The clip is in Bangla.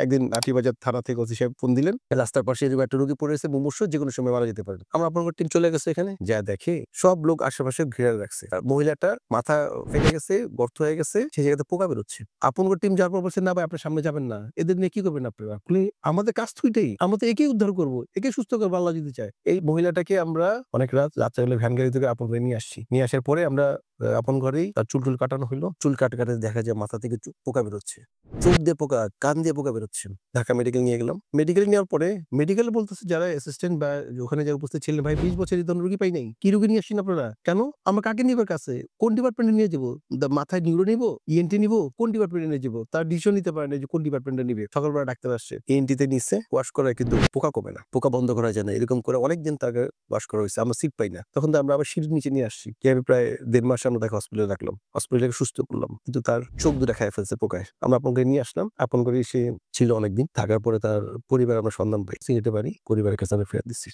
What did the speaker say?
একদিন নাটিবাজার থানা থেকে ওসি সাহেব ফোন দিলেন, রাস্তার পাশে এরকম একটা রোগী পড়ে আছে মুমূর্ষু, যেকোনো সময় মারা যেতে পারে। আমরা আপনার টিম চলে গেছে এখানে, যা দেখে সব লোক আশেপাশে ঘিরে রাখছে। আর মহিলাটার মাথা ফেটে গেছে, গর্ত হয়ে গেছে, সেই জায়গাতে পোকা বেরোচ্ছে। আপনার টিম যাওয়ার পর বলছে, না ভাই আপনার সামনে যাবেন না, এদের নিয়ে কি করবেন আপনারা? আমাদের কাজ তো এটাই, আমরা তো একেই উদ্ধার করবো, একে সুস্থ করবো আল্লাহ যদি চায়। এই মহিলাটাকে আমরা অনেক রাত্রে হলে ভ্যান গাড়ি থেকে আপন করে নিয়ে আসছি। নিয়ে আসার পরে আমরা আপন ঘরেই তার চুল টুল কাটানো হইলো। চুল কাটে দেখা যায় মাথা থেকে পোকা বেরোচ্ছে, চোখ দিয়ে পোকা, কান দিয়ে পোকা বেরোচ্ছে। ঢাকা মেডিকেল নিয়ে গেলাম। মেডিকেল নেওয়ার পরে মেডিকেল বলতেছে যারা অ্যাসিস্ট্যান্ট বা ওখানে যারা উপস্থিত ছিলেন, ভাই 20 বছরের জন্য রোগী পাই নাই। কি রোগী নিয়ে আসছেন আপনারা? কেন? আমরা কাকে নিবার কাছে? কোন ডিপার্টমেন্টে নিয়ে যাবো? মাথায় নিউরো নিবো, ইএনটি নিবো, কোন ডিপার্টমেন্টে নিয়ে যাবো? তার ডিসিশন নিতে পারে না যে কোন ডিপার্টমেন্টে নিবে। সকালবেলা ডাক্তার আসছে, ইএনটি তে নিচ্ছে, ওয়াশ করায় কিন্তু পোকা কমে না, পোকা বন্ধ করা যায় না। এরকম করে অনেকদিন তাকে ওয়াশ করা হয়েছে, আমরা সিট পাই না। তখন তো আমরা আবার সিঁড়ির নিচে নিয়ে আসছি। আমি প্রায় 1.5 মাস আমরা তাকে হসপিটালে রাখলাম, হসপিটালে সুস্থ করলাম, কিন্তু তার চোখ দুটা খায় ফেলছে পোকায়। আমরা আপন করে নিয়ে আসলাম, আপন করে সে ছিল অনেকদিন থাকার পরে তার পরিবার আমরা সন্ধান পাই, সিলেটে বাড়ি, পরিবারের কাছে আমরা ফেরত দিচ্ছি।